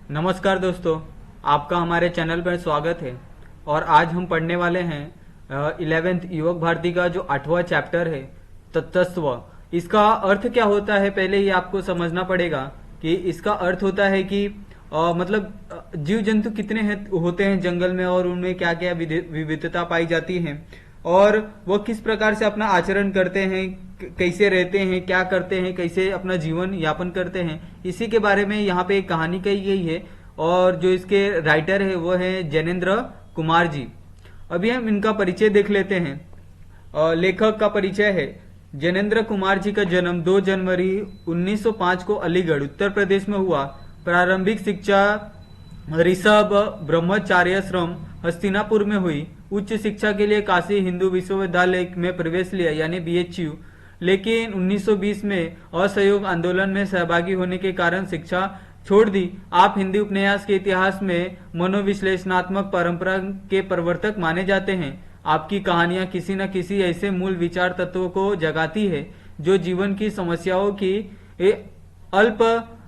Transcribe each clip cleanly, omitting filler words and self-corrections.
नमस्कार दोस्तों, आपका हमारे चैनल पर स्वागत है। और आज हम पढ़ने वाले हैं 11th युवक भारती का जो 8वां चैप्टर है तत्व। इसका अर्थ क्या होता है, पहले ये आपको समझना पड़ेगा कि इसका अर्थ होता है कि जीव जंतु कितने होते हैं जंगल में और उनमें क्या क्या विविधता पाई जाती है और वह किस प्रकार से अपना आचरण करते हैं, कैसे रहते हैं, क्या करते हैं, कैसे अपना जीवन यापन करते हैं, इसी के बारे में यहाँ पे एक कहानी कही गई है। और जो इसके राइटर है वो है जैनेन्द्र कुमार जी। अभी हम इनका परिचय देख लेते हैं। लेखक का परिचय है। जैनेन्द्र कुमार जी का जन्म 2 जनवरी 1905 को अलीगढ़ उत्तर प्रदेश में हुआ। प्रारंभिक शिक्षा ऋषभ ब्रह्मचार्याश्रम हस्तिनापुर में हुई। उच्च शिक्षा के लिए काशी हिंदू विश्वविद्यालय में प्रवेश लिया यानी BHU, लेकिन 1920 में असहयोग आंदोलन में सहभागी होने के कारण शिक्षा छोड़ दी। आप हिंदी उपन्यास के इतिहास में मनोविश्लेषणात्मक परंपरा के प्रवर्तक माने जाते हैं। आपकी कहानियां किसी न किसी ऐसे मूल विचार तत्व को जगाती है जो जीवन की समस्याओं की अल्प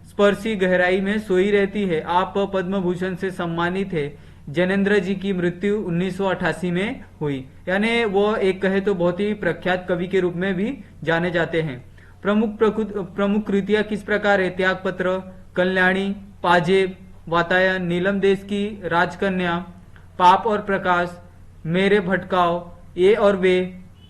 स्पर्शी गहराई में सोई रहती है। आप पद्म भूषण से सम्मानित है। जैनेन्द्र जी की मृत्यु 1988 में हुई, यानी वो एक कहे तो बहुत ही प्रख्यात कवि के रूप में भी जाने जाते हैं। प्रमुख कृतियां किस प्रकार है? त्यागपत्र, कल्याणी, पाजेब, वातायन, नीलम देश की राजकन्या, पाप और प्रकाश, मेरे भटकाव, ये और वे,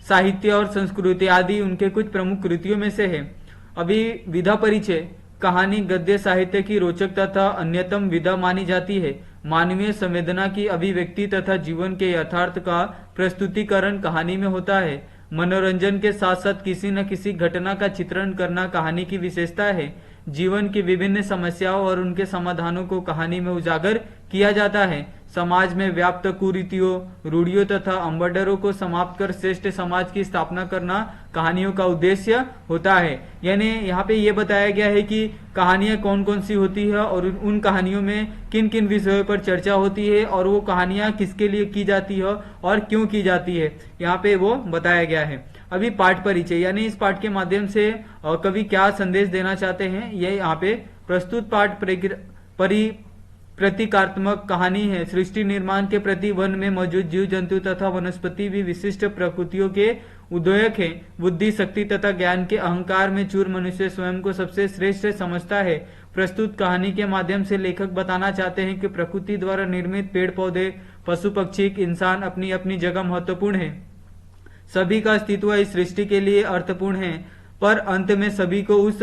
साहित्य और संस्कृति आदि उनके कुछ प्रमुख कृतियों में से है। अभी विधा परिचय। कहानी गद्य साहित्य की रोचक तथा अन्यतम विधा मानी जाती है। मानवीय संवेदना की अभिव्यक्ति तथा जीवन के यथार्थ का प्रस्तुतिकरण कहानी में होता है। मनोरंजन के साथ साथ किसी न किसी घटना का चित्रण करना कहानी की विशेषता है। जीवन की विभिन्न समस्याओं और उनके समाधानों को कहानी में उजागर किया जाता है। समाज में व्याप्त कुरीतियों, रूढ़ियों तथा अम्बडरों को समाप्त कर श्रेष्ठ समाज की स्थापना करना कहानियों का उद्देश्य होता है। यानी यहाँ पे ये बताया गया है कि कहानियां कौन कौन सी होती है और उन कहानियों में किन किन विषयों पर चर्चा होती है और वो कहानियां किसके लिए की जाती है और क्यों की जाती है, यहाँ पे वो बताया गया है। अभी पाठ परिचय, यानी इस पाठ के माध्यम से कवि क्या संदेश देना चाहते हैं, ये यहाँ पे प्रस्तुत पाठ प्रतीकात्मक कहानी है। सृष्टि निर्माण के प्रति वन में मौजूद जीव जंतु तथा वनस्पति भी विशिष्ट प्रकृतियों के उदयक है। बुद्धि, शक्ति तथा ज्ञान के अहंकार में चूर मनुष्य स्वयं को सबसे श्रेष्ठ समझता है। प्रस्तुत कहानी के माध्यम से लेखक बताना चाहते हैं कि प्रकृति द्वारा निर्मित पेड़ पौधे, पशु पक्षी, इंसान अपनी अपनी जगह महत्वपूर्ण है। सभी का अस्तित्व इस सृष्टि के लिए अर्थपूर्ण है, पर अंत में सभी को उस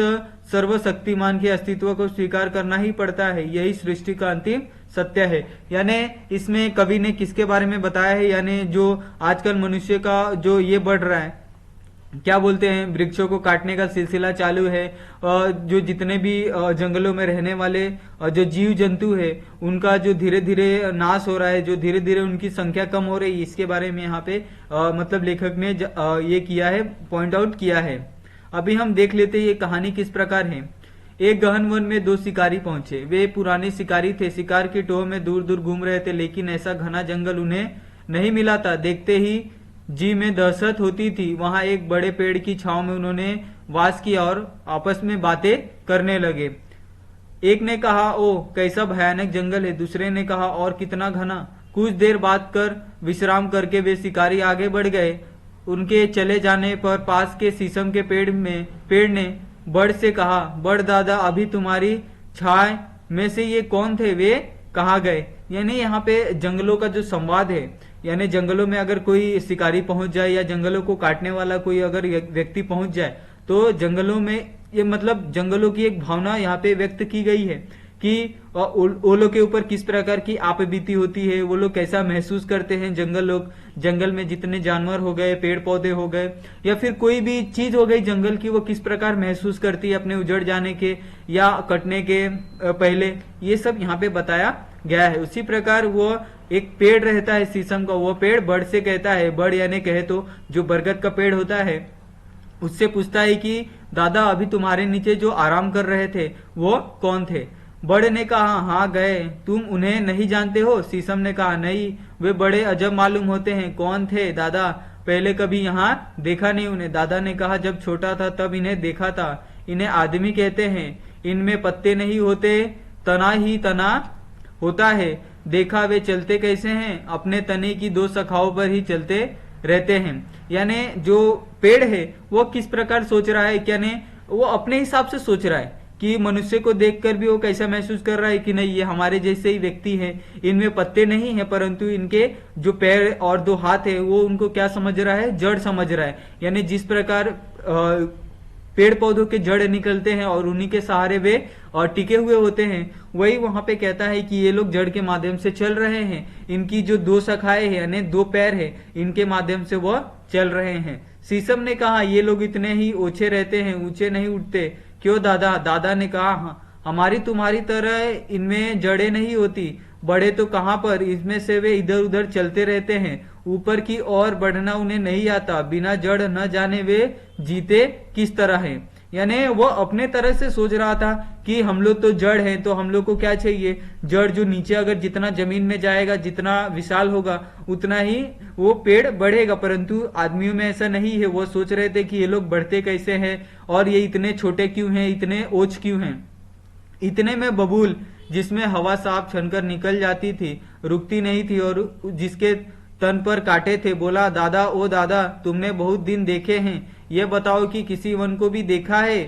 सर्वशक्तिमान के अस्तित्व को स्वीकार करना ही पड़ता है। यही सृष्टि का अंतिम सत्य है। यानी इसमें कवि ने किसके बारे में बताया है, यानी जो आजकल मनुष्य का जो ये बढ़ रहा है, क्या बोलते हैं, वृक्षों को काटने का सिलसिला चालू है। जो जितने भी जंगलों में रहने वाले जो जीव जंतु है उनका जो धीरे धीरे नाश हो रहा है, जो धीरे धीरे उनकी संख्या कम हो रही है, इसके बारे में यहाँ पे लेखक ने ये किया है, पॉइंट आउट किया है। अभी हम देख लेते ये कहानी किस प्रकार है। एक गहन वन में 2 शिकारी पहुंचे। वे पुराने शिकारी थे। शिकार की टोह में दूर दूर घूम रहे थे, लेकिन ऐसा घना जंगल उन्हें नहीं मिला था। देखते ही जी में दहशत होती थी। वहां एक बड़े पेड़ की छांव में उन्होंने वास किया और आपस में बातें करने लगे। एक ने कहा, ओ कैसा भयानक जंगल है। दूसरे ने कहा, और कितना घना। कुछ देर बात कर विश्राम करके वे शिकारी आगे बढ़ गए। उनके चले जाने पर पास के शीशम के पेड़ ने बड़ से कहा, बड़ दादा, अभी तुम्हारी छाया में से ये कौन थे, वे कहाँ गए। यानी यहाँ पे जंगलों का जो संवाद है, यानी जंगलों में अगर कोई शिकारी पहुंच जाए या जंगलों को काटने वाला कोई अगर व्यक्ति पहुंच जाए तो जंगलों में ये जंगलों की एक भावना यहाँ पे व्यक्त की गई है कि वो लोग के ऊपर किस प्रकार की आप बीती होती है, वो लोग कैसा महसूस करते हैं। जंगल में जितने जानवर हो गए, पेड़ पौधे हो गए या फिर कोई भी चीज हो गई जंगल की, वो किस प्रकार महसूस करती है अपने उजड़ जाने के या कटने के पहले, ये सब यहाँ पे बताया गया है। उसी प्रकार वो एक पेड़ रहता है शीशम का, वो पेड़ बड़ से कहता है, बड़ यानी कहे तो जो बरगद का पेड़ होता है, उससे पूछता है कि दादा, अभी तुम्हारे नीचे जो आराम कर रहे थे वो कौन थे। बड़ ने कहा, हाँ गए, तुम उन्हें नहीं जानते हो। शीशम ने कहा, नहीं, वे बड़े अजब मालूम होते हैं। कौन थे दादा, पहले कभी यहाँ देखा नहीं उन्हें। दादा ने कहा, जब छोटा था तब इन्हें देखा था। इन्हें आदमी कहते हैं, इनमें पत्ते नहीं होते तना ही तना होता है। देखा वे चलते कैसे हैं, अपने तने की दो शाखाओं पर ही चलते रहते हैं। यानी जो पेड़ है वो किस प्रकार सोच रहा है, यानी वो अपने हिसाब से सोच रहा है कि मनुष्य को देखकर भी वो कैसा महसूस कर रहा है कि नहीं ये हमारे जैसे ही व्यक्ति है, इनमें पत्ते नहीं है, परंतु इनके जो पैर और दो हाथ है वो उनको क्या समझ रहा है, जड़ समझ रहा है। यानी जिस प्रकार पेड़ पौधों के जड़ निकलते हैं और उन्हीं के सहारे वे टिके हुए होते हैं, वही वहां पे कहता है कि ये लोग जड़ के माध्यम से चल रहे हैं। इनकी जो दो शाखाएं हैं यानी दो पैर है, इनके माध्यम से वह चल रहे हैं। शीशम ने कहा ये लोग इतने ही ओछे रहते हैं, ऊंचे नहीं उठते क्यों दादा? दादा ने कहा हाँ, हमारी तुम्हारी तरह इनमें जड़ें नहीं होती, बड़े तो कहाँ पर, इसमें से वे इधर उधर चलते रहते हैं, ऊपर की ओर बढ़ना उन्हें नहीं आता, बिना जड़ न जाने वे जीते किस तरह है। यानी वो अपने तरह से सोच रहा था कि हम लोग तो जड़ हैं, तो हम लोग को क्या चाहिए, जड़ जो नीचे अगर जितना जमीन में जाएगा, जितना विशाल होगा, उतना ही वो पेड़ बढ़ेगा। परंतु आदमियों में ऐसा नहीं है। वो सोच रहे थे कि ये लोग बढ़ते कैसे हैं और ये इतने छोटे क्यों हैं, इतने ओछ क्यों हैं। इतने में बबूल, जिसमें हवा साफ छनकर निकल जाती थी, रुकती नहीं थी और जिसके तन पर कांटे थे, बोला दादा ओ दादा, तुमने बहुत दिन देखे हैं, ये बताओ कि किसी वन को भी देखा है?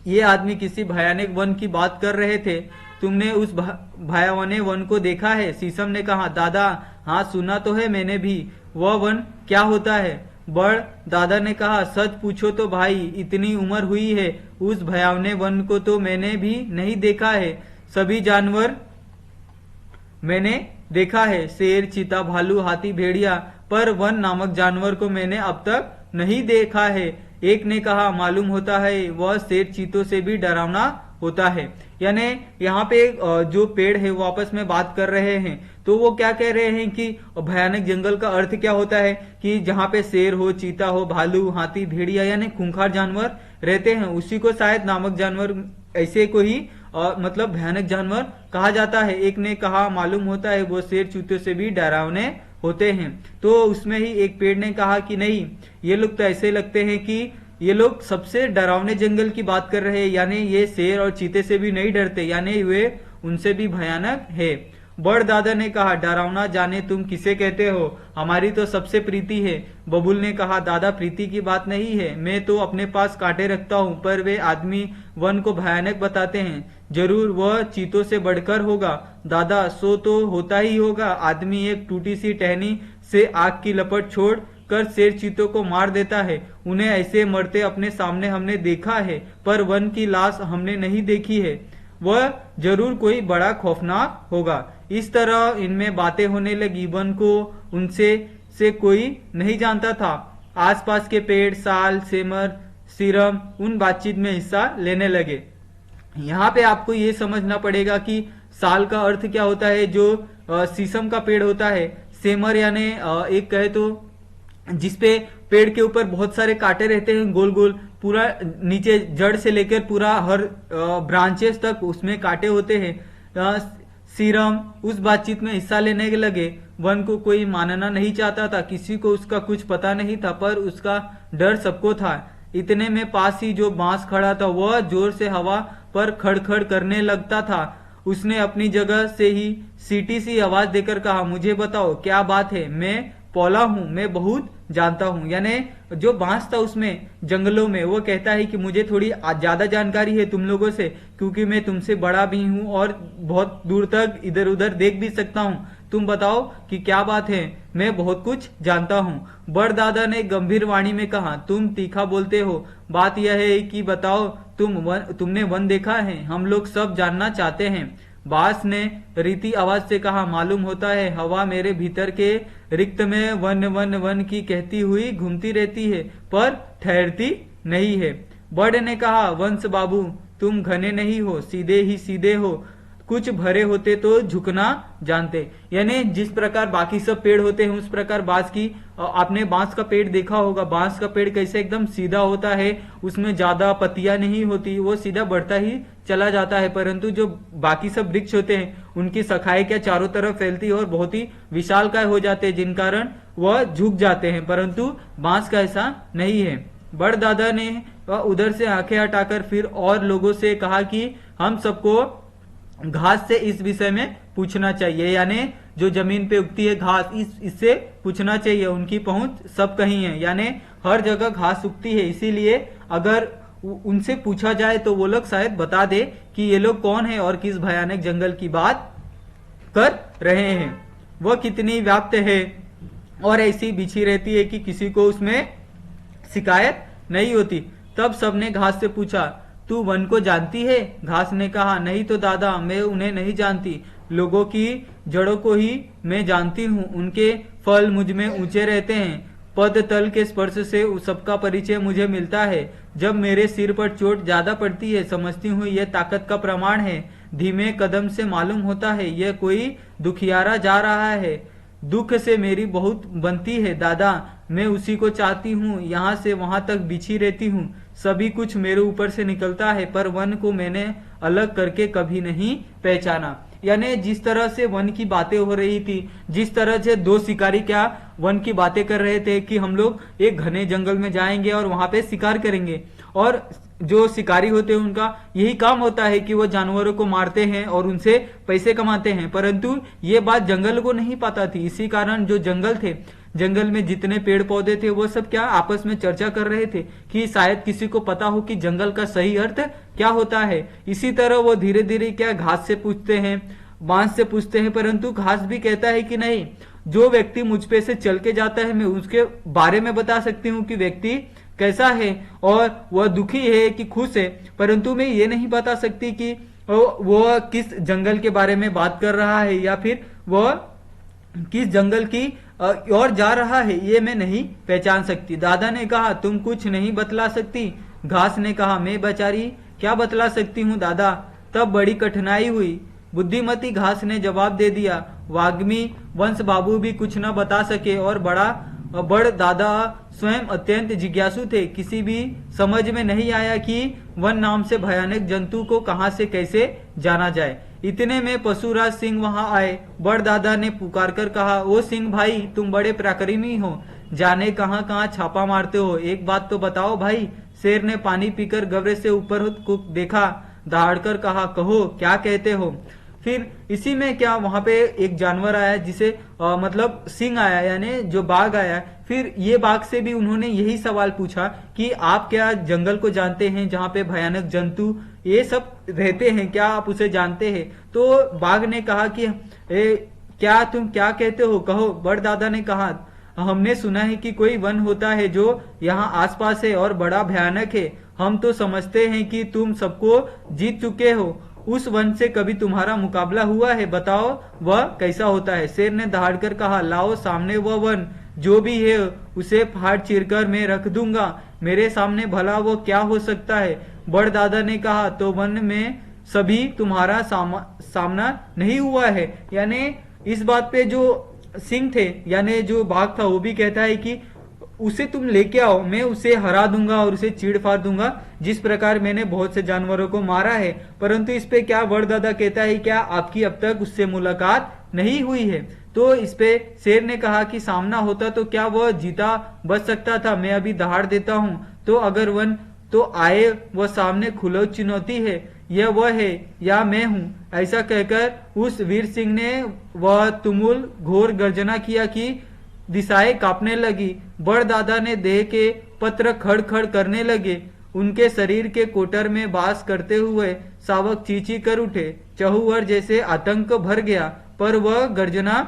ये आदमी किसी भयानक वन की बात कर रहे थे। तुमने उस भयावने वन को देखा है? शीशम ने कहा दादा हाँ, सुना तो है मैंने भी। वह वन क्या होता है? बड़ दादा ने कहा सच पूछो तो भाई, इतनी उम्र हुई है, उस भयावने वन को तो मैंने भी नहीं देखा है। सभी जानवर मैंने देखा है, शेर, चीता, भालू, हाथी, भेड़िया, पर वन नामक जानवर को मैंने अब तक नहीं देखा है। एक ने कहा मालूम होता है वह शेर चीतों से भी डरावना होता है। यानी यहाँ पे जो पेड़ है वो आपस में बात कर रहे हैं, तो वो क्या कह रहे हैं कि भयानक जंगल का अर्थ क्या होता है कि जहाँ पे शेर हो, चीता हो, भालू, हाथी, भेड़िया यानी खूंखार जानवर रहते हैं, उसी को शायद नामक जानवर ऐसे को ही मतलब भयानक जानवर कहा जाता है। एक ने कहा मालूम होता है वो शेर चीतों से भी डरावने होते हैं। तो उसमें ही एक पेड़ ने कहा कि नहीं, ये लोग तो ऐसे लगते हैं कि ये लोग सबसे डरावने जंगल की बात कर रहे हैं, यानी ये शेर और चीते से भी नहीं डरते, यानी वे उनसे भी भयानक है। बड़ दादा ने कहा डरावना जाने तुम किसे कहते हो, हमारी तो सबसे प्रीति है। बबुल ने कहा दादा प्रीति की बात नहीं है, मैं तो अपने पास कांटे रखता हूँ, पर वे आदमी वन को भयानक बताते हैं। जरूर वह चीतों से बढ़कर होगा दादा, सो तो होता ही होगा। आदमी एक टूटी सी टहनी से आग की लपट छोड़ कर शेर चीतों को मार देता है, उन्हें ऐसे मरते अपने सामने हमने देखा है, पर वन की लाश हमने नहीं देखी है। वह जरूर कोई बड़ा खौफनाक होगा। इस तरह इनमें बातें होने लगी। वन को उनसे से कोई नहीं जानता था। आसपास के पेड़, साल, सेमर, सीरम उन बातचीत में हिस्सा लेने लगे। यहाँ पे आपको ये समझना पड़ेगा कि साल का अर्थ क्या होता है। जो शीशम का पेड़ होता है, सेमर यानी एक कहे तो जिसपे पेड़ के ऊपर बहुत सारे कांटे रहते हैं, गोल गोल, पूरा नीचे जड़ से लेकर पूरा हर ब्रांचेस तक उसमें कांटे होते हैं। सीरम उस बातचीत में हिस्सा लेने लगे। वन को कोई मानना नहीं चाहता था, किसी को उसका कुछ पता नहीं था, पर उसका डर सबको था। इतने में पास ही जो बांस खड़ा था वह जोर से हवा पर खड़खड़ करने लगता था। उसने अपनी जगह से ही सीटी सी आवाज देकर कहा मुझे बताओ क्या बात है, मैं पौला हूँ, मैं बहुत जानता हूँ। यानी जो बांस था उसमें जंगलों में, वो कहता है कि मुझे थोड़ी ज्यादा जानकारी है तुम लोगों से, क्योंकि मैं तुमसे बड़ा भी हूँ और बहुत दूर तक इधर उधर देख भी सकता हूँ। तुम बताओ कि क्या बात है, मैं बहुत कुछ जानता हूँ। बड़ दादा ने गंभीर वाणी में कहा तुम तीखा बोलते हो, बात यह है कि बताओ तुमने वन देखा है, हम लोग सब जानना चाहते हैं। बांस ने रीति आवाज से कहा मालूम होता है हवा मेरे भीतर के रिक्त में वन वन वन की कहती हुई घूमती रहती है, पर ठहरती नहीं है। बड़ ने कहा वंश बाबू तुम घने नहीं हो, सीधे ही सीधे हो, कुछ भरे होते तो झुकना जानते। यानी जिस प्रकार बाकी सब पेड़ होते हैं उस प्रकार बांस की, आपने बांस का पेड़ देखा होगा, बांस का पेड़ कैसे एकदम सीधा होता है, उसमें ज्यादा पत्तियां नहीं होती, वो सीधा बढ़ता ही चला जाता है। परंतु जो बाकी सब वृक्ष होते हैं उनकी शाखाएं क्या चारों तरफ फैलती है और बहुत ही विशालकाय हो जाते हैं, जिन कारण वह झुक जाते हैं, परंतु बांस का ऐसा नहीं है। बड़ दादा ने उधर से आंखें हटाकर फिर और लोगों से कहा कि हम सबको घास से इस विषय में पूछना चाहिए, यानी जो जमीन पे उगती है घास इससे पूछना चाहिए। उनकी पहुंच सब कहीं है, यानी हर जगह घास उगती है, इसीलिए अगर उनसे पूछा जाए तो वो लोग शायद बता दे कि ये लोग कौन है और किस भयानक जंगल की बात कर रहे हैं। वह कितनी व्याप्त है और ऐसी बिछी रहती है कि किसी को उसमें शिकायत नहीं होती। तब सबने घास से पूछा, तू वन को जानती है? घास ने कहा, नहीं तो दादा, मैं उन्हें नहीं जानती। लोगों की जड़ों को ही मैं जानती हूँ, उनके फल मुझ में ऊंचे रहते हैं। पद तल के स्पर्श से सबका परिचय मुझे मिलता है। जब मेरे सिर पर चोट ज्यादा पड़ती है, समझती हूँ यह ताकत का प्रमाण है। धीमे कदम से मालूम होता है यह कोई दुखियारा जा रहा है। दुख से मेरी बहुत बनती है दादा, मैं उसी को चाहती हूँ। यहाँ से वहां तक बिछी रहती हूँ, सभी कुछ मेरे ऊपर से निकलता है, पर वन को मैंने अलग करके कभी नहीं पहचाना। यानी जिस तरह से वन की बातें हो रही थी, जिस तरह से दो शिकारी क्या वन की बातें कर रहे थे कि हम लोग एक घने जंगल में जाएंगे और वहां पे शिकार करेंगे, और जो शिकारी होते हैं उनका यही काम होता है कि वो जानवरों को मारते हैं और उनसे पैसे कमाते हैं। परंतु ये बात जंगल को नहीं पता थी, इसी कारण जो जंगल थे, जंगल में जितने पेड़ पौधे थे वो सब क्या आपस में चर्चा कर रहे थे कि शायद किसी को पता हो कि जंगल का सही अर्थ क्या होता है। इसी तरह वो धीरे धीरे क्या घास से पूछते हैं, बांस से पूछते हैं, परंतु घास भी कहता है कि नहीं, जो व्यक्ति मुझ पे से चल के जाता है मैं उसके बारे में बता सकती हूँ कि व्यक्ति कैसा है और वह दुखी है कि खुश है, परंतु मैं ये नहीं बता सकती कि वह किस जंगल के बारे में बात कर रहा है या फिर वह किस जंगल की और जा रहा है, ये मैं नहीं पहचान सकती। दादा ने कहा, तुम कुछ नहीं बतला सकती? घास ने कहा, मैं बेचारी क्या बतला सकती हूँ दादा। तब बड़ी कठिनाई हुई। बुद्धिमती घास ने जवाब दे दिया, वाग्मी वंश बाबू भी कुछ न बता सके और बड़ दादा स्वयं अत्यंत जिज्ञासु थे। किसी भी समझ में नहीं आया कि वन नाम से भयानक जंतु को कहां से कैसे जाना जाए। इतने में पशुराज सिंह वहां आए। बड़ दादा ने पुकार कर कहा, ओ सिंह भाई, तुम बड़े पराक्रमी हो, जाने कहां कहां छापा मारते हो, एक बात तो बताओ भाई। शेर ने पानी पीकर गबरे से ऊपर को देखा, दहाड़कर कहा, कहो क्या कहते हो। फिर इसी में क्या वहां पे एक जानवर आया जिसे मतलब सिंह आया, यानी जो बाघ आया। फिर ये बाघ से भी उन्होंने यही सवाल पूछा कि आप क्या जंगल को जानते हैं जहाँ पे भयानक जंतु ये सब रहते हैं, क्या आप उसे जानते हैं? तो बाघ ने कहा कि क्या तुम क्या कहते हो, कहो। बड़ दादा ने कहा, हमने सुना है कि कोई वन होता है जो यहाँ आसपास है और बड़ा भयानक है। हम तो समझते हैं कि तुम सबको जीत चुके हो। उस वन से कभी तुम्हारा मुकाबला हुआ है? बताओ वह कैसा होता है। शेर ने दहाड़कर कहा, लाओ सामने वह वन, जो भी है उसे फाड़ चीरकर मैं रख दूंगा। मेरे सामने भला वो क्या हो सकता है? बड़ दादा ने कहा, तो वन में सभी तुम्हारा सामना नहीं हुआ है। यानी इस बात पे जो सिंह थे, यानी जो बाघ था, वो भी कहता है कि उसे तुम लेके आओ, मैं उसे हरा दूंगा और उसे चीड़ फाड़ दूंगा, जिस प्रकार मैंने बहुत से जानवरों को मारा है। परंतु इस पे क्या बड़ दादा कहता है, क्या आपकी अब तक उससे मुलाकात नहीं हुई है? तो इस पे शेर ने कहा कि सामना होता तो क्या वह जीता बच सकता था? मैं अभी दहाड़ देता हूँ, तो अगर वन तो आए, वह सामने खुलो चुनौती है, यह वह है या मैं हूँ। ऐसा कहकर उस वीर सिंह ने वह तुमुल घोर गर्जना किया कि दिशाएं कांपने लगी। बड़ दादा ने देह के पत्र खड़ खड़ करने लगे। उनके शरीर के कोटर में बास करते हुए शावक चींची कर उठे। चहुवर जैसे आतंक भर गया, पर वह गर्जना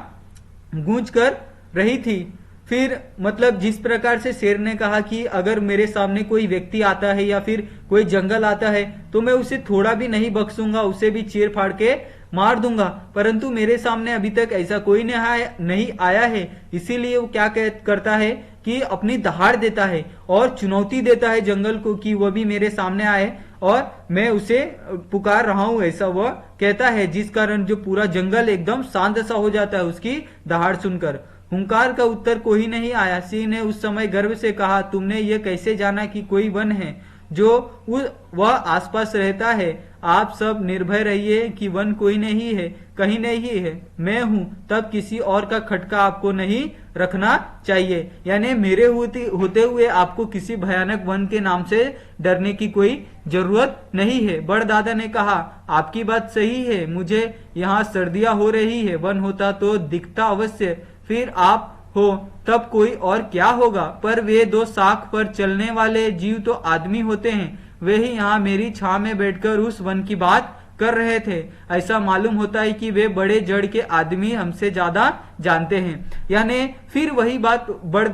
गूंज कर रही थी। फिर मतलब जिस प्रकार से शेर ने कहा कि अगर मेरे सामने कोई व्यक्ति आता है या फिर कोई जंगल आता है तो मैं उसे थोड़ा भी नहीं बख्शूंगा, उसे भी चीर फाड़ के मार दूंगा। परंतु मेरे सामने अभी तक ऐसा कोई नहीं आया है, इसीलिए वो क्या करता है कि अपनी दहाड़ देता है और चुनौती देता है जंगल को कि वह भी मेरे सामने आए और मैं उसे पुकार रहा हूं, ऐसा वह कहता है। जिस कारण जो पूरा जंगल एकदम शांत सा हो जाता है उसकी दहाड़ सुनकर। हुंकार का उत्तर कोई नहीं आया। सिंह ने उस समय गर्व से कहा, तुमने ये कैसे जाना कि कोई वन है जो वह आसपास रहता है? आप सब निर्भय रहिए कि वन कोई नहीं है, कहीं नहीं है, मैं हूं, तब किसी और का खटका आपको नहीं रखना चाहिए। यानी मेरे होते हुए आपको किसी भयानक वन के नाम से डरने की कोई जरूरत नहीं है। बड़दादा ने कहा, आपकी बात सही है, मुझे यहाँ सर्दियां हो रही है, वन होता तो दिखता अवश्य, फिर आप हो तब कोई और क्या होगा। पर वे दो साख पर चलने वाले जीव तो आदमी होते हैं, वे ही यहाँ मेरी छां में बैठकर उस वन की बात कर रहे थे। ऐसा मालूम होता है कि वे बड़े जड़ के आदमी हमसे ज्यादा जानते हैं। यानी फिर वही बात बड़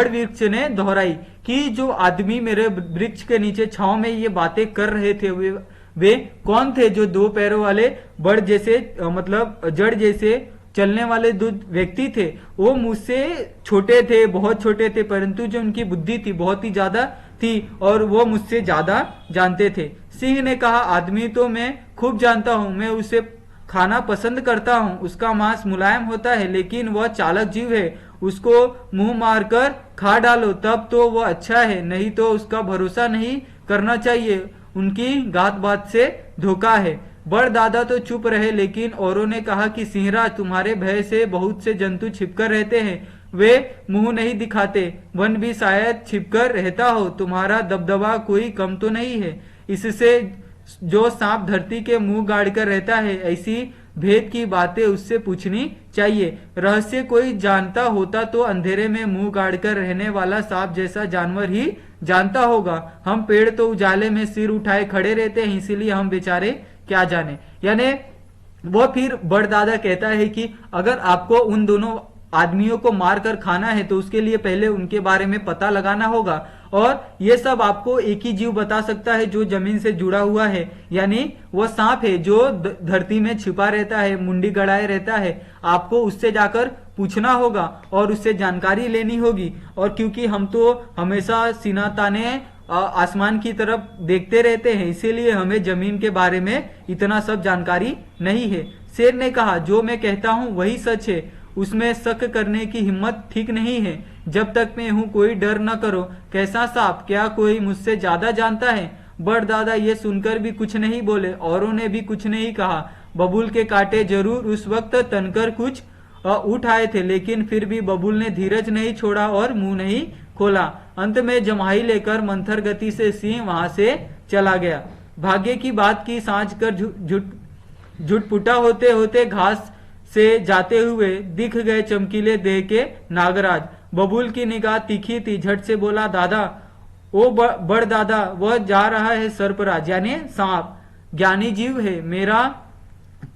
वृक्ष ने दोहराई कि जो आदमी मेरे वृक्ष के नीचे छांव में ये बातें कर रहे थे, वे कौन थे? जो दो पैरों वाले बड़ जैसे जड़ जैसे चलने वाले दो व्यक्ति थे। वो मुझसे छोटे थे, बहुत छोटे थे, परंतु जो उनकी बुद्धि थी बहुत ही ज्यादा थी और वो मुझसे ज्यादा जानते थे। सिंह ने कहा, आदमी तो मैं खूब जानता हूँ, मैं उसे खाना पसंद करता हूँ, उसका मांस मुलायम होता है, लेकिन वह चालक जीव है, उसको मुंह मारकर खा डालो तब तो वह अच्छा है, नहीं तो उसका भरोसा नहीं करना चाहिए, उनकी गात बात से धोखा है। बड़ दादा तो चुप रहे, लेकिन औरों ने कहा कि सिंहराज, तुम्हारे भय से बहुत से जंतु छिपकर रहते हैं, वे मुंह नहीं दिखाते, वन भी शायद छिपकर रहता हो, तुम्हारा दबदबा कोई कम तो नहीं है। इससे जो सांप धरती के मुंह गाड़ कर रहता है, ऐसी भेद की बातें उससे पूछनी चाहिए। रहस्य कोई जानता होता तो अंधेरे में मुंह गाड़ कर रहने वाला सांप जैसा जानवर ही जानता होगा। हम पेड़ तो उजाले में सिर उठाए खड़े रहते हैं, इसीलिए हम बेचारे क्या जाने। यानी वो फिर बड़दादा कहता है कि अगर आपको उन दोनों आदमियों को मारकर खाना है तो उसके लिए पहले उनके बारे में पता लगाना होगा, और ये सब आपको एक ही जीव बता सकता है जो जमीन से जुड़ा हुआ है, यानी वो सांप है जो धरती में छिपा रहता है, मुंडी गड़ाए रहता है। आपको उससे जाकर पूछना होगा और उससे जानकारी लेनी होगी। और क्योंकि हम तो हमेशा सीना ताने आसमान की तरफ देखते रहते हैं, इसीलिए हमें जमीन के बारे में इतना सब जानकारी नहीं है। शेर ने कहा, जो मैं कहता हूँ वही सच है, उसमें शक करने की हिम्मत ठीक नहीं है। जब तक मैं हूँ कोई डर न करो। कैसा सांप, क्या कोई मुझसे ज्यादा जानता है? बड़दादा ये सुनकर भी कुछ नहीं बोले, औरों ने भी कुछ नहीं कहा। बबूल के कांटे जरूर उस वक्त तनकर कुछ उठ आए थे, लेकिन फिर भी बबूल ने धीरज नहीं छोड़ा और मुंह नहीं खोला। अंत में जमाई लेकर मंथर गति से सिंह वहां से चला गया। भाग्य की बात की सांझ कर झुटपुटा होते होते घास से जाते हुए दिख गए चमकीले देह के नागराज। बबूल की निगाह तीखी थी, झट से बोला, दादा, ओ बड़ दादा, वह जा रहा है सर्पराज, यानी सांप, ज्ञानी जीव है, मेरा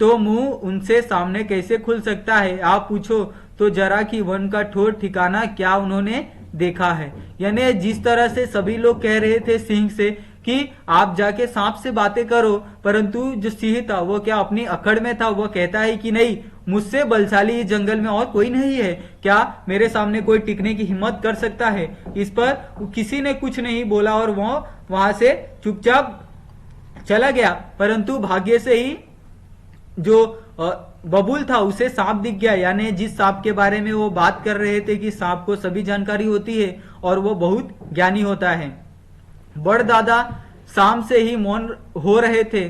तो मुंह उनसे सामने कैसे खुल सकता है? आप पूछो तो जरा कि वन का ठोर ठिकाना क्या उन्होंने देखा है। यानी जिस तरह से सभी लोग कह रहे थे सिंह से कि आप जाके सांप से बातें करो, परंतु जो सिंह था वो क्या अपनी अकड़ में था? वो कहता है कि नहीं, मुझसे बलशाली इस जंगल में और कोई नहीं है, क्या मेरे सामने कोई टिकने की हिम्मत कर सकता है? इस पर किसी ने कुछ नहीं बोला और वो वहां से चुपचाप चला गया। परंतु भाग्य से ही जो बबूल था उसे सांप दिख गया, यानी जिस सांप के बारे में वो बात कर रहे थे कि सांप को सभी जानकारी होती है और वो बहुत ज्ञानी होता है। बड़दादा शाम से ही मौन हो रहे थे,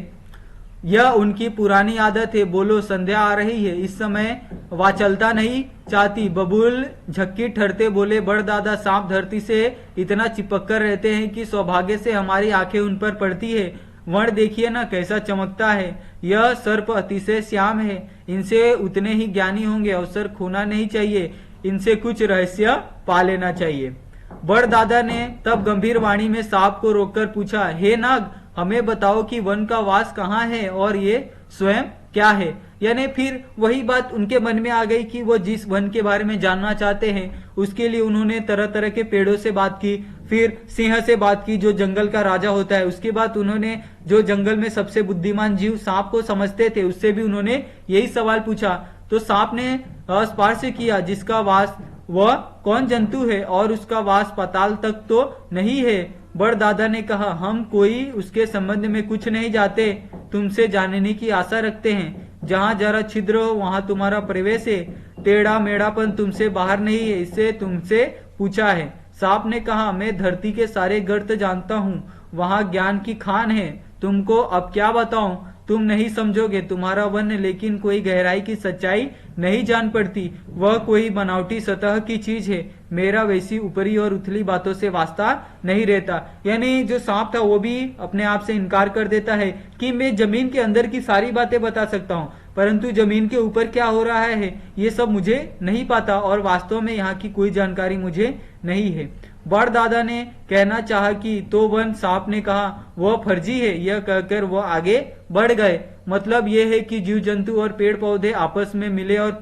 यह उनकी पुरानी आदत है। बोलो, संध्या आ रही है, इस समय वाचलता नहीं चाहती। बबूल झक्की ठहरते बोले, बड़दादा, सांप धरती से इतना चिपक कर रहते हैं कि सौभाग्य से हमारी आंखें उन पर पड़ती है। वर्ण देखिए ना कैसा चमकता है, यह सर्प अतिशय श्याम है, इनसे उतने ही ज्ञानी होंगे। अवसर खोना नहीं चाहिए, इनसे कुछ रहस्य पा लेना चाहिए। बड़दादा ने तब गंभीर वाणी में सांप को रोककर पूछा, हे नाग, हमें बताओ कि वन का वास कहाँ है और ये स्वयं क्या है? यानी फिर वही बात उनके मन में आ गई कि वो जिस वन के बारे में जानना चाहते हैं उसके लिए उन्होंने तरह तरह के पेड़ों से बात की, फिर सिंह से बात की जो जंगल का राजा होता है, उसके बाद उन्होंने जो जंगल में सबसे बुद्धिमान जीव सांप को समझते थे उससे भी उन्होंने यही सवाल पूछा। तो सांप ने स्पर्श किया, जिसका वास वह कौन जंतु है और उसका वास पाताल तक तो नहीं है। बड़दादा ने कहा, हम कोई उसके संबंध में कुछ नहीं जानते, तुमसे जानने की आशा रखते हैं। जहाँ जरा छिद्र हो वहां तुम्हारा प्रवेश है, टेढ़ा मेढ़ापन तुमसे बाहर नहीं है, इससे तुमसे पूछा है। सांप ने कहा, मैं धरती के सारे गर्त जानता हूँ वहाँ ज्ञान की खान है। तुमको अब क्या बताऊं, तुम नहीं समझोगे। तुम्हारा वन लेकिन कोई गहराई की सच्चाई नहीं जान पड़ती, वह कोई बनावटी सतह की चीज है। मेरा वैसी ऊपरी और उथली बातों से वास्ता नहीं रहता। यानी जो सांप था वो भी अपने आप से इनकार कर देता है कि मैं जमीन के अंदर की सारी बातें बता सकता हूँ, परंतु जमीन के ऊपर क्या हो रहा है ये सब मुझे नहीं पता, और वास्तव में यहाँ की कोई जानकारी मुझे नहीं है। बड़दादा ने कहना चाहा कि तो वन सांप ने कहा वह फर्जी है। यह कहकर वह आगे बढ़ गए। मतलब यह है कि जीव जंतु और पेड़ पौधे आपस में मिले और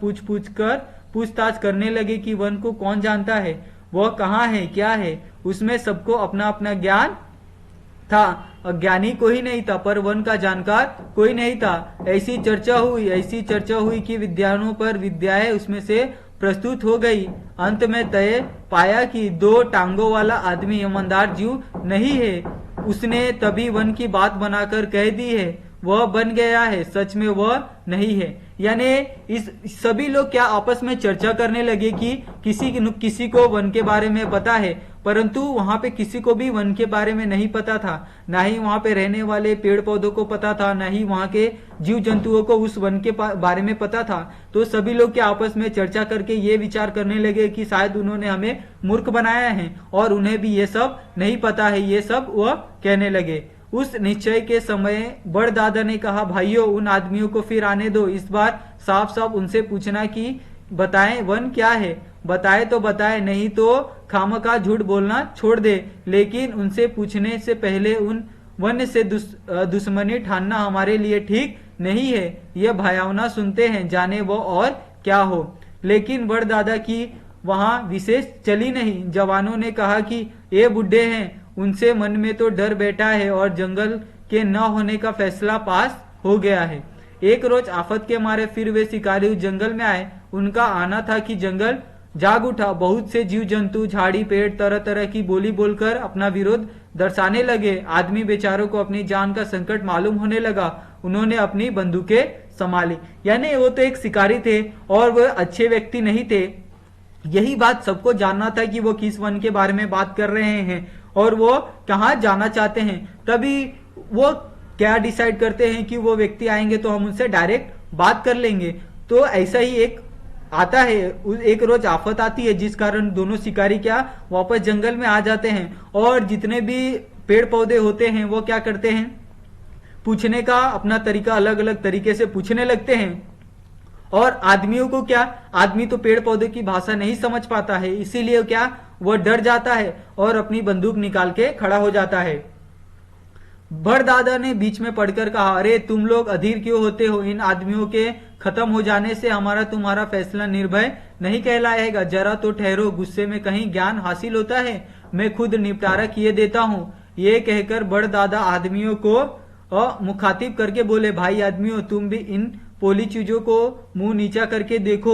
पूछताछ करने लगे कि वन को कौन जानता है, वह कहाँ है, क्या है। उसमें सबको अपना अपना ज्ञान था, अज्ञानी कोई नहीं था, पर वन का जानकार कोई नहीं था। ऐसी चर्चा हुई कि विद्वानों पर विद्याएं उसमें से प्रस्तुत हो गई। अंत में तय पाया कि 2 टांगों वाला आदमी ईमानदार जीव नहीं है। उसने तभी वन की बात बनाकर कह दी है, वह बन गया है, सच में वह नहीं है। यानी इस सभी लोग क्या आपस में चर्चा करने लगे कि किसी को वन के बारे में पता है, परंतु वहां पे किसी को भी वन के बारे में नहीं पता था। ना ही वहां पे रहने वाले पेड़ पौधों को पता था, ना ही वहां के जीव जंतुओं को उस वन के बारे में पता था। तो सभी लोग क्या आपस में चर्चा करके ये विचार करने लगे कि शायद उन्होंने हमें मूर्ख बनाया है और उन्हें भी ये सब नहीं पता है। ये सब वह कहने लगे। उस निश्चय के समय बड़दादा ने कहा, भाइयों उन आदमियों को फिर आने दो। इस बार साफ साफ उनसे पूछना कि बताएं वन क्या है। बताए तो बताए, नहीं तो खामखा झूठ बोलना छोड़ दे। लेकिन उनसे पूछने से पहले उन वन से दुश्मनी ठानना हमारे लिए ठीक नहीं है। यह भयावना सुनते हैं, जाने वो और क्या हो। लेकिन बड़दादा की वहां विशेष चली नहीं। जवानों ने कहा कि ये बुढ़े हैं, उनसे मन में तो डर बैठा है और जंगल के न होने का फैसला पास हो गया है। एक रोज आफत के मारे फिर वे शिकारी उस जंगल में आए। उनका आना था कि जंगल जाग उठा। बहुत से जीव जंतु, झाड़ी पेड़ तरह तरह की बोली बोलकर अपना विरोध दर्शाने लगे। आदमी बेचारों को अपनी जान का संकट मालूम होने लगा। उन्होंने अपनी बंदूकें संभाली। यानी वो तो एक शिकारी थे और वह अच्छे व्यक्ति नहीं थे। यही बात सबको जानना था कि वो किस वन के बारे में बात कर रहे हैं और वो कहाँ जाना चाहते हैं। तभी वो क्या डिसाइड करते हैं कि वो व्यक्ति आएंगे तो हम उनसे डायरेक्ट बात कर लेंगे। तो ऐसा ही एक आता है, एक रोज आफत आती है जिस कारण दोनों शिकारी क्या वापस जंगल में आ जाते हैं और जितने भी पेड़ पौधे होते हैं वो क्या करते हैं, पूछने का अपना तरीका अलग अलग तरीके से पूछने लगते हैं। और आदमियों को क्या, आदमी तो पेड़ पौधे की भाषा नहीं समझ पाता है, इसीलिए क्या वह डर जाता है और अपनी बंदूक निकाल के खड़ा हो जाता है। बड़दादा ने बीच में पढ़कर कहा, अरे तुम लोग अधीर क्यों होते हो। इन आदमियों के खत्म हो जाने से हमारा तुम्हारा फैसला निर्भय नहीं कहलाएगा। जरा तो ठहरो, गुस्से में कहीं ज्ञान हासिल होता है, मैं खुद निपटारा किए देता हूँ। ये कहकर बड़दादा आदमियों को मुखातिब करके बोले, भाई आदमियों, तुम भी इन पोली चीजों को मुंह नीचा करके देखो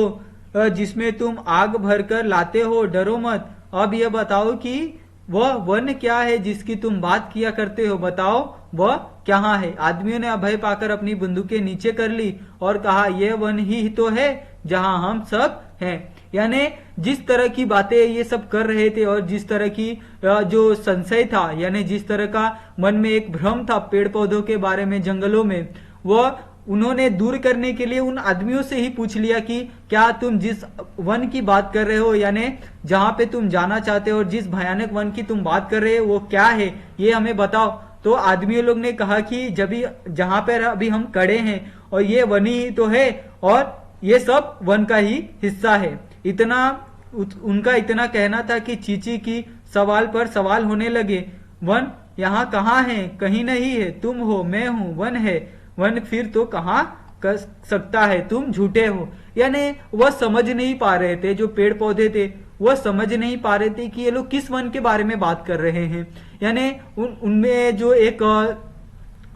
जिसमें तुम आग भरकर लाते हो। डरो मत। अब यह बताओ कि वह वन क्या है जिसकी तुम बात किया करते हो। बताओ वह कहाँ है। आदमियों ने अभय पाकर अपनी बंदूकें नीचे कर ली और कहा, यह वन ही तो है जहाँ हम सब हैं। यानी जिस तरह की बातें ये सब कर रहे थे और जिस तरह की जो संशय था, यानी जिस तरह का मन में एक भ्रम था पेड़ पौधों के बारे में जंगलों में, वह उन्होंने दूर करने के लिए उन आदमियों से ही पूछ लिया कि क्या तुम जिस वन की बात कर रहे हो, यानी जहां पे तुम जाना चाहते हो और जिस भयानक वन की तुम बात कर रहे हो वो क्या है, ये हमें बताओ। तो आदमियों लोग ने कहा कि जहां पर अभी हम खड़े हैं और ये वन ही तो है और ये सब वन का ही हिस्सा है। उनका इतना कहना था कि चीची की सवाल पर सवाल होने लगे। वन यहाँ कहाँ है? कहीं नहीं है। तुम हो, मैं हूँ, वन है। वन फिर तो कहाँ कर सकता है, तुम झूठे हो। यानी वह समझ नहीं पा रहे थे, जो पेड़ पौधे थे वह समझ नहीं पा रहे थे कि ये लोग किस वन के बारे में बात कर रहे हैं। यानी उनमें जो एक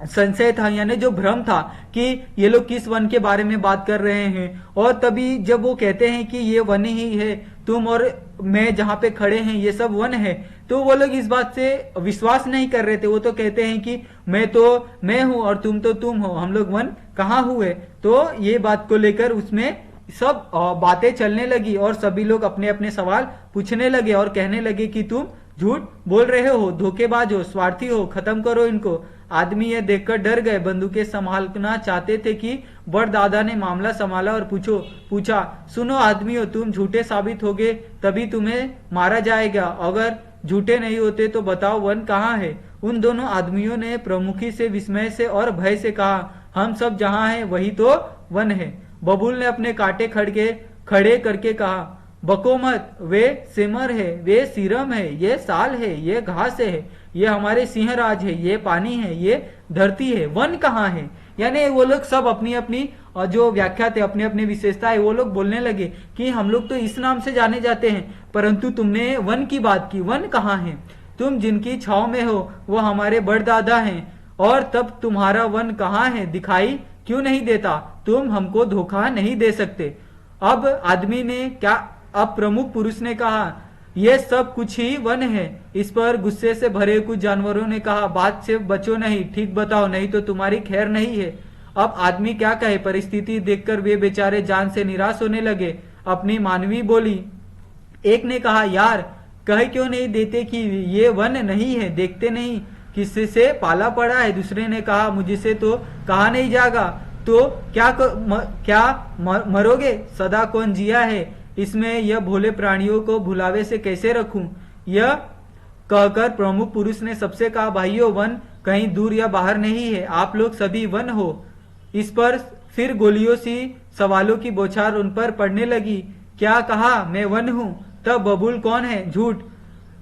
संशय था, यानी जो भ्रम था कि ये लोग किस वन के बारे में बात कर रहे हैं। और तभी जब वो कहते हैं कि ये वन ही है, तुम और मैं जहाँ पे खड़े हैं ये सब वन है, तो वो लोग इस बात से विश्वास नहीं कर रहे थे। वो तो कहते हैं कि मैं हूं और तुम तो तुम हो, हम लोग वन कहाँ हुए। तो ये बात को लेकर उसमें सब बातें चलने लगी और सभी लोग अपने अपने सवाल पूछने लगे और कहने लगे कि तुम झूठ बोल रहे हो, धोखेबाज हो, स्वार्थी हो, खत्म करो इनको। आदमी ये देखकर डर गए, बंदूकें संभालना चाहते थे कि बड़दादा ने मामला संभाला और पूछा, सुनो आदमियों, तुम झूठे साबित होगे तभी तुम्हें मारा जाएगा, अगर झूठे नहीं होते तो बताओ वन कहाँ है। उन दोनों आदमियों ने प्रमुखी से, विस्मय से और भय से कहा, हम सब जहाँ हैं वही तो वन है। बबूल ने अपने कांटे खड़े करके कहा, बको मत, वे सिमर है, वे सीरम है, ये साल है, ये घास है, ये हमारे सिंहराज है, ये पानी है, ये धरती है, वन कहाँ है। यानी वो लोग सब अपनी अपनी जो व्याख्या थे, अपनी अपनी विशेषता है, वो लोग बोलने लगे कि हम लोग तो इस नाम से जाने जाते हैं, परंतु तुमने वन की बात की, वन कहाँ है। तुम जिनकी छाव में हो वो हमारे बड़दादा हैं, और तब तुम्हारा वन कहाँ है, दिखाई क्यों नहीं देता। तुम हमको धोखा नहीं दे सकते। अब आदमी ने क्या, अब प्रमुख पुरुष ने कहा, यह सब कुछ ही वन है। इस पर गुस्से से भरे कुछ जानवरों ने कहा, बात से बचो नहीं, ठीक बताओ, नहीं तो तुम्हारी खैर नहीं है। अब आदमी क्या कहे, परिस्थिति देखकर वे बेचारे जान से निराश होने लगे। अपनी मानवी बोली, एक ने कहा, यार कह क्यों नहीं देते कि ये वन नहीं है, देखते नहीं किसी से पाला पड़ा है। दूसरे ने कहा, मुझसे तो कहा नहीं जाएगा, तो क्या मरोगे, सदा कौन जिया है, इसमें यह भोले प्राणियों को भुलावे से कैसे रखूं। यह कहकर प्रमुख पुरुष ने सबसे कहा, भाइयों, वन कहीं दूर या बाहर नहीं है, आप लोग सभी वन हो। इस पर फिर गोलियों सी सवालों की बौछार उन पर पड़ने लगी। क्या कहा, मैं वन हूं, तब बबूल कौन है, झूठ।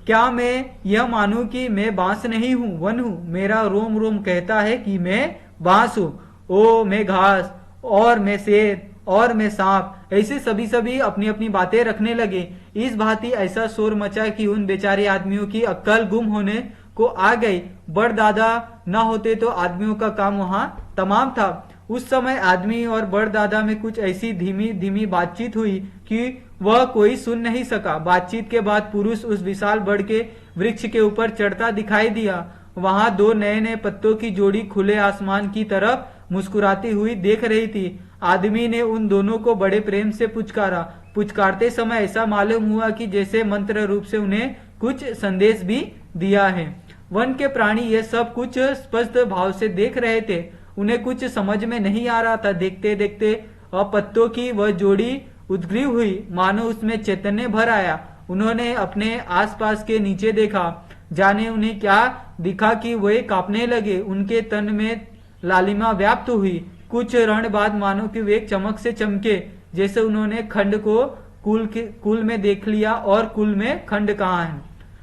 क्या मैं यह मानूं कि मैं बांस नहीं हूं, वन हूं। मेरा रोम रोम कहता है कि मैं बांस हूं। ओ मैं घास, और मैं शेर, और मैं सांप। ऐसे सभी अपनी अपनी बातें रखने लगे। इस भांति ऐसा शोर मचा कि उन बेचारे आदमियों की अक्ल गुम होने को आ गई। बड़दादा न होते तो आदमियों का काम वहां तमाम था। उस समय आदमी और बड़दादा में कुछ ऐसी धीमी धीमी बातचीत हुई कि वह कोई सुन नहीं सका। बातचीत के बाद पुरुष उस विशाल बड़ के वृक्ष के ऊपर चढ़ता दिखाई दिया। वहां दो नए नए पत्तों की जोड़ी खुले आसमान की तरफ मुस्कुराती हुई देख रही थी। आदमी ने उन दोनों को बड़े प्रेम से पुचकारा। पुचकारते समय ऐसा मालूम हुआ कि जैसे मंत्र रूप से उन्हें कुछ संदेश भी दिया है। वन के प्राणी ये सब कुछ स्पष्ट भाव से देख रहे थे। उन्हें कुछ समझ में नहीं आ रहा था। देखते देखते पत्तों की वह जोड़ी उद्ग्रीव हुई, मानो उसमें चैतन्य भर आया। उन्होंने अपने आसपास के नीचे देखा, जाने उन्हें क्या दिखा कि वे कांपने लगे। उनके तन में लालिमा व्याप्त हुई। कुछ रण बाद मानो कि वे एक चमक से चमके, जैसे उन्होंने खंड को कुल में देख लिया और कुल में खंड कहाँ है।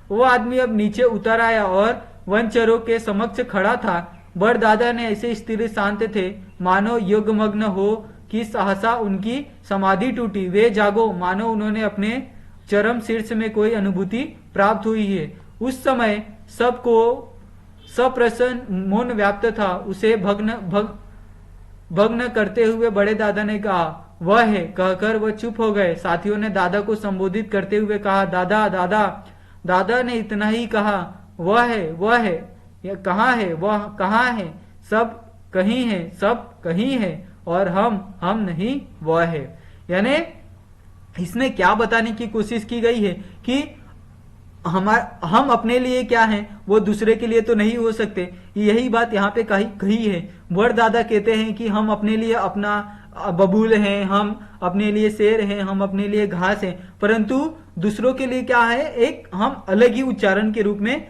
वो आदमी अब नीचे उतर आया और वनचरों के समक्ष खड़ा था। बड़दादा ने ऐसे स्थिर शांत थे, मानो योगमग्न हो कि सहसा उनकी समाधि टूटी। वे जागो, मानो उन्होंने अपने चरम शीर्ष में कोई अनुभूति प्राप्त हुई है। उस समय सबको सप्रसन्न मौन व्याप्त था। उसे भग्न करते हुए बड़े दादा ने कहा, वह है, कहकर वह चुप हो गए। साथियों ने दादा को संबोधित करते हुए कहा, दादा दादा। दादा ने इतना ही कहा, वह है, वह है, यह कहाँ है, वह कहाँ है, सब कहीं है, सब कहीं है, और हम नहीं, वह है। यानी इसमें क्या बताने की कोशिश की गई है कि हम अपने लिए क्या हैं, वो दूसरे के लिए तो नहीं हो सकते। यही बात यहाँ पे कही है। बड़दादा कहते हैं कि हम अपने लिए अपना बबूल हैं, हम अपने लिए शेर हैं, हम अपने लिए घास हैं, परंतु दूसरों के लिए क्या है, एक हम अलग ही उच्चारण के रूप में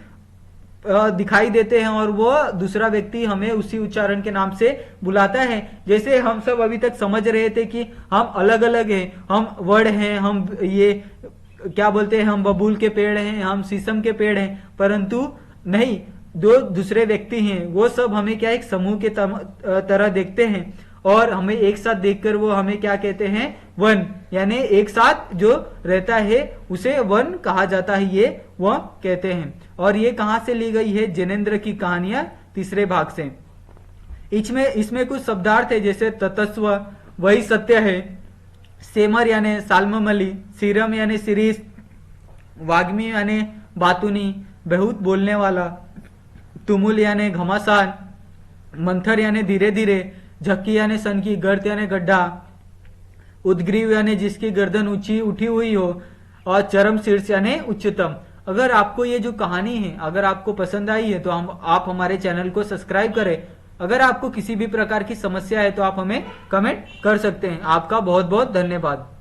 दिखाई देते हैं, और वो दूसरा व्यक्ति हमें उसी उच्चारण के नाम से बुलाता है। जैसे हम सब अभी तक समझ रहे थे कि हम अलग अलग हैं, हम वड़ हैं, हम ये क्या बोलते हैं, हम बबूल के पेड़ हैं, हम शीशम के पेड़ हैं, परंतु नहीं, दो दूसरे व्यक्ति हैं। वो सब हमें क्या एक समूह के तरह देखते हैं, और हमें एक साथ देखकर वो हमें क्या कहते हैं, वन। यानी एक साथ जो रहता है उसे वन कहा जाता है, ये वह कहते हैं। और ये कहां से ली गई है, जिनेंद्र की कहानियां तीसरे भाग से। इसमें कुछ शब्दार्थ है, जैसे ततस्व वही सत्य है, सेमर यानी साल्ममली, सीरम यानी सिरीस, वाग्मी यानी बातुनी बहुत बोलने वाला, तुमुल यानी घमासान, मंथर यानी धीरे धीरे, झक्की यानी सन की, गर्त यानी गड्ढा, उद्ग्रीव यानी जिसकी गर्दन ऊंची उठी हुई हो, और चरम शीर्ष यानी उच्चतम। अगर आपको ये जो कहानी है अगर आपको पसंद आई है तो आप हमारे चैनल को सब्सक्राइब करें। अगर आपको किसी भी प्रकार की समस्या है तो आप हमें कमेंट कर सकते हैं। आपका बहुत बहुत धन्यवाद।